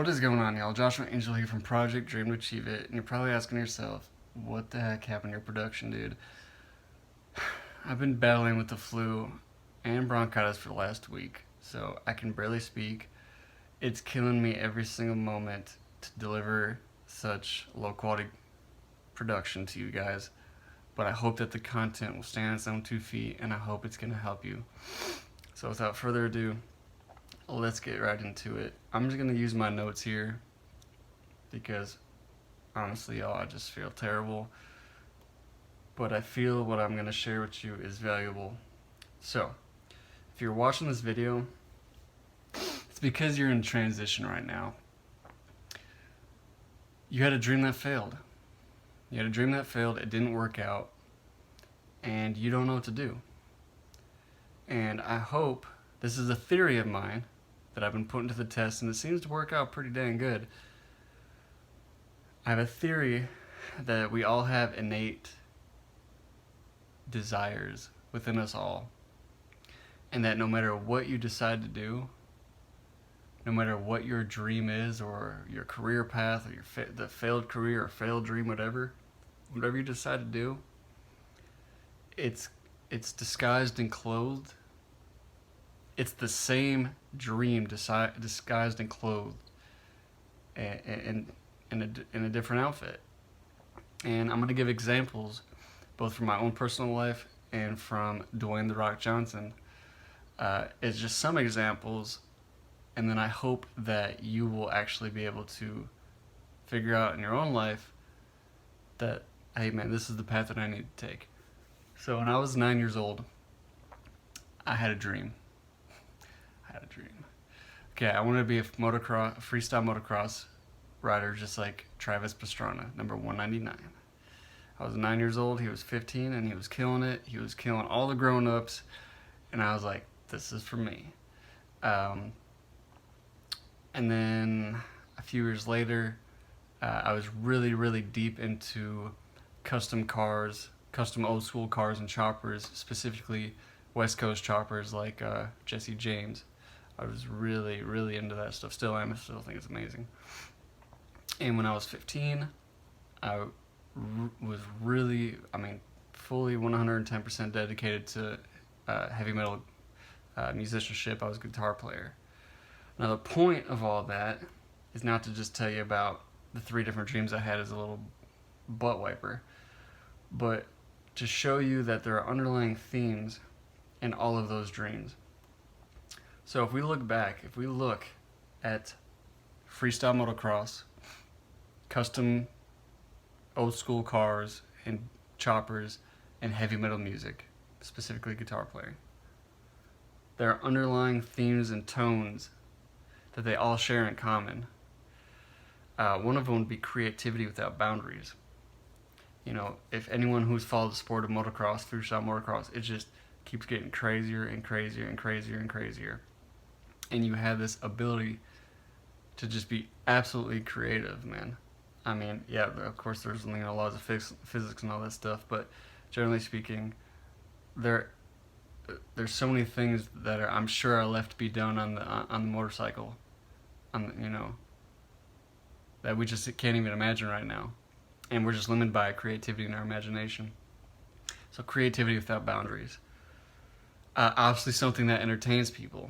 What is going on, y'all? Joshua Angel here from Project Dream to Achieve It, and you're probably asking yourself, what the heck happened to your production, dude? I've been battling with the flu and bronchitis for the last week, so I can barely speak. It's killing me every single moment to deliver such low quality production to you guys, but I hope that the content will stand on its own 2 feet, and I hope it's going to help you. So without further ado, let's get right into it. I'm just going to use my notes here because honestly, y'all, I just feel terrible. But I feel what I'm going to share with you is valuable. So, if you're watching this video, it's because you're in transition right now. You had a dream that failed. It didn't work out, and you don't know what to do. And I hope, this is a theory of mine that I've been putting to the test, and it seems to work out pretty dang good. I have a theory that we all have innate desires within us all, and that no matter what you decide to do, no matter what your dream is, or your career path, or the failed career or failed dream, whatever you decide to do, it's disguised and clothed. It's the same dream disguised and clothed in a different outfit. And I'm going to give examples both from my own personal life and from Dwayne "The Rock" Johnson. It's just some examples, and then I hope that you will actually be able to figure out in your own life that, hey man, this is the path that I need to take. So when I was 9 years old, I had a dream. Okay, I wanted to be a freestyle motocross rider, just like Travis Pastrana, number 199. I was 9 years old, he was 15, and he was killing it. He was killing all the grown-ups, and I was like, this is for me. And then a few years later, I was really, really deep into custom cars, custom old school cars and choppers, specifically West Coast choppers like Jesse James. I was really, really into that stuff. Still am. I still think it's amazing. And when I was 15, I was really, fully 110% dedicated to heavy metal musicianship. I was a guitar player. Now, the point of all that is not to just tell you about the 3 different dreams I had as a little butt wiper, but to show you that there are underlying themes in all of those dreams. So if we look at freestyle motocross, custom old school cars and choppers, and heavy metal music, specifically guitar playing, there are underlying themes and tones that they all share in common. One of them would be creativity without boundaries. You know, if anyone who's followed the sport of motocross, freestyle motocross, it just keeps getting crazier and crazier and crazier and crazier. And you have this ability to just be absolutely creative, man. I mean, yeah, of course there's laws of physics and all that stuff, but generally speaking, there's so many things that I'm sure are left to be done on the motorcycle, that we just can't even imagine right now, and we're just limited by creativity and our imagination. So creativity without boundaries, obviously something that entertains people.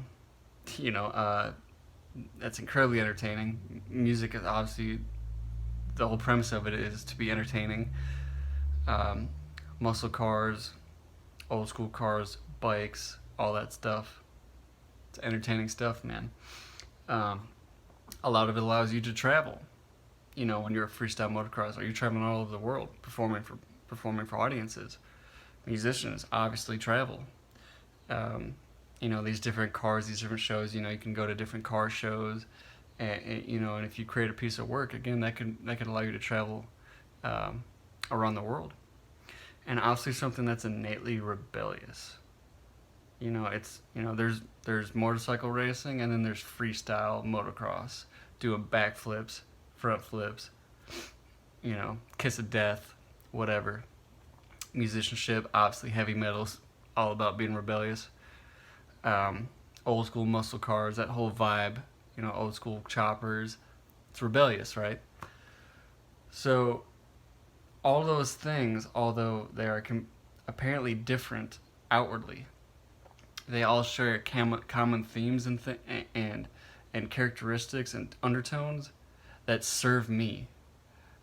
That's incredibly entertaining. Music is obviously, the whole premise of it is to be entertaining. Muscle cars, old school cars, bikes, all that stuff. It's entertaining stuff, man. A lot of it allows you to travel. When you're a freestyle motocrosser, you're traveling all over the world, performing for audiences. Musicians obviously travel. These different cars, these different shows. You can go to different car shows, and if you create a piece of work, again, that could allow you to travel around the world. And obviously something that's innately rebellious. There's motorcycle racing, and then there's freestyle motocross, doing backflips, front flips, kiss of death, whatever. Musicianship, obviously heavy metal's all about being rebellious. Old school muscle cars, that whole vibe, old school choppers, It's rebellious, right? So all those things, although they are apparently different outwardly, they all share common themes and characteristics and undertones that serve me,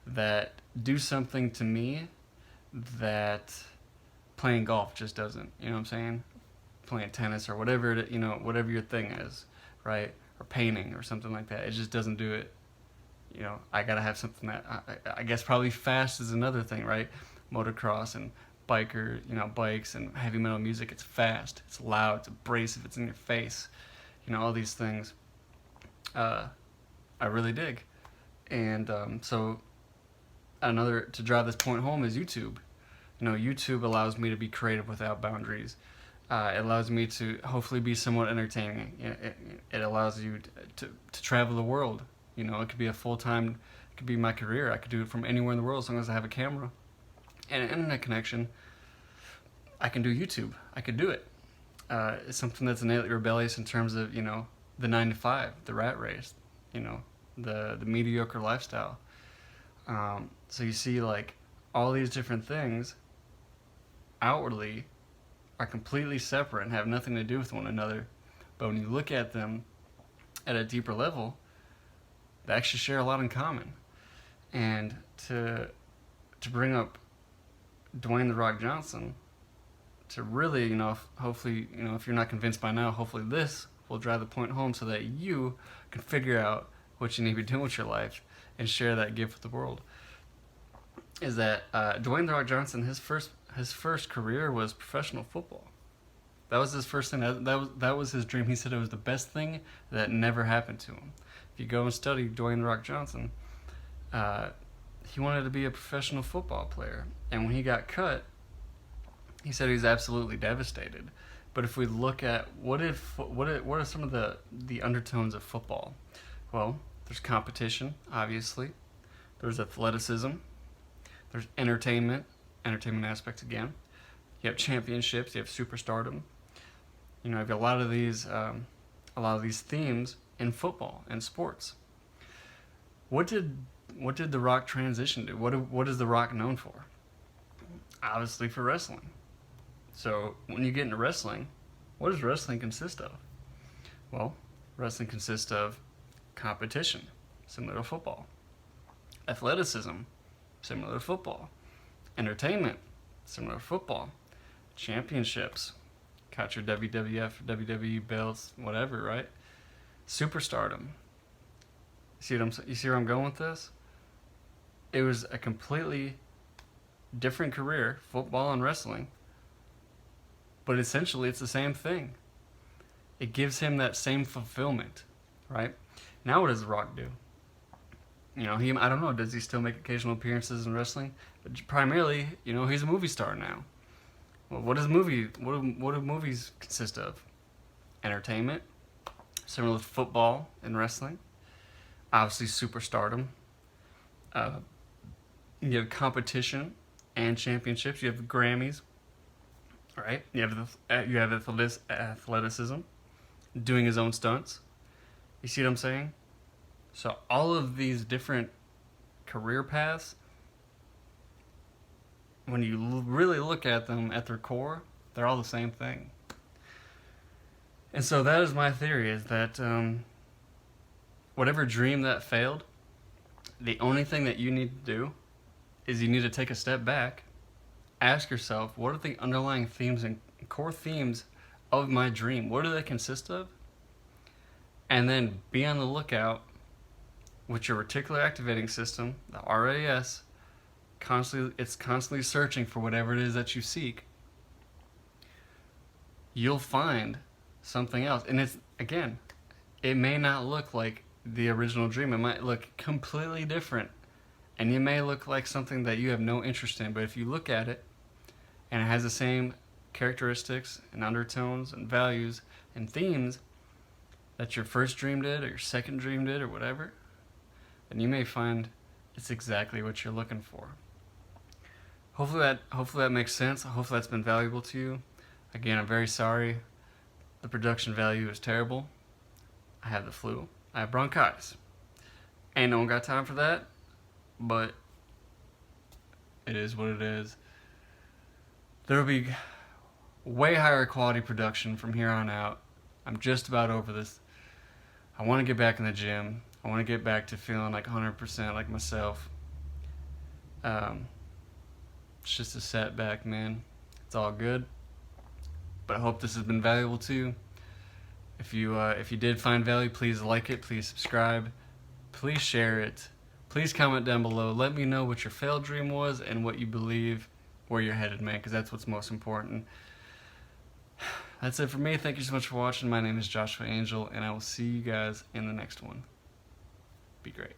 that do something to me that playing golf just doesn't. You know what I'm saying? Playing tennis or whatever whatever your thing is, right? Or painting or something like that. It just doesn't do it. I gotta have something that I guess probably fast is another thing, right? Motocross and bikes and heavy metal music. It's fast, it's loud, it's abrasive, it's in your face. All these things I really dig. And so another to drive this point home is YouTube. YouTube allows me to be creative without boundaries. It allows me to hopefully be somewhat entertaining. It allows you to travel the world. It could be a full-time, it could be my career. I could do it from anywhere in the world as long as I have a camera and an internet connection. I can do YouTube. I could do it. It's something that's innately rebellious in terms of, the 9 to 5, the rat race, the mediocre lifestyle. So you see, like, all these different things outwardly are completely separate and have nothing to do with one another. But when you look at them at a deeper level, they actually share a lot in common. And to bring up Dwayne "The Rock" Johnson, to really, hopefully, if you're not convinced by now, hopefully this will drive the point home so that you can figure out what you need to be doing with your life and share that gift with the world. Is that Dwayne "The Rock" Johnson, his first career was professional football. That was his first thing. That was his dream. He said it was the best thing that never happened to him. If you go and study Dwayne "The Rock" Johnson, he wanted to be a professional football player. And when he got cut, he said he was absolutely devastated. But if we look at what are some of the undertones of football? Well, there's competition, obviously. There's athleticism. There's entertainment aspects again. You have championships. You have superstardom. You have a lot of these themes in football and sports. What did The Rock transition to? What is The Rock known for? Obviously for wrestling. So when you get into wrestling, what does wrestling consist of? Well, wrestling consists of competition, similar to football. Athleticism, similar to football. Entertainment, similar to football. Championships, got your WWF, WWE belts, whatever, right? Superstardom. You see where I'm going with this? It was a completely different career, football and wrestling, but essentially it's the same thing. It gives him that same fulfillment, right? Now what does The Rock do? I don't know, does he still make occasional appearances in wrestling? But primarily, he's a movie star now. Well, what do movies consist of? Entertainment, similar to football and wrestling. Obviously, superstardom. You have competition and championships. You have the Grammys, right? You have athleticism, doing his own stunts. You see what I'm saying? So all of these different career paths, when you really look at them at their core, they're all the same thing. And so that is my theory, is that whatever dream that failed, the only thing that you need to do is you need to take a step back, ask yourself, what are the underlying themes and core themes of my dream? What do they consist of? And then be on the lookout with your reticular activating system, the RAS, it's constantly searching for whatever it is that you seek. You'll find something else. And it may not look like the original dream. It might look completely different. And it may look like something that you have no interest in. But if you look at it and it has the same characteristics and undertones and values and themes that your first dream did or your second dream did or whatever, then you may find it's exactly what you're looking for. Hopefully that makes sense. Hopefully that's been valuable to you. Again, I'm very sorry. The production value is terrible. I have the flu. I have bronchitis. Ain't no one got time for that, but it is what it is. There will be way higher quality production from here on out. I'm just about over this. I want to get back in the gym. I want to get back to feeling like 100% like myself. It's just a setback, man. It's all good. But I hope this has been valuable too. If you did find value, please like it. Please subscribe. Please share it. Please comment down below. Let me know what your failed dream was and what you believe where you're headed, man, because that's what's most important. That's it for me. Thank you so much for watching. My name is Joshua Angel, and I will see you guys in the next one. Be great.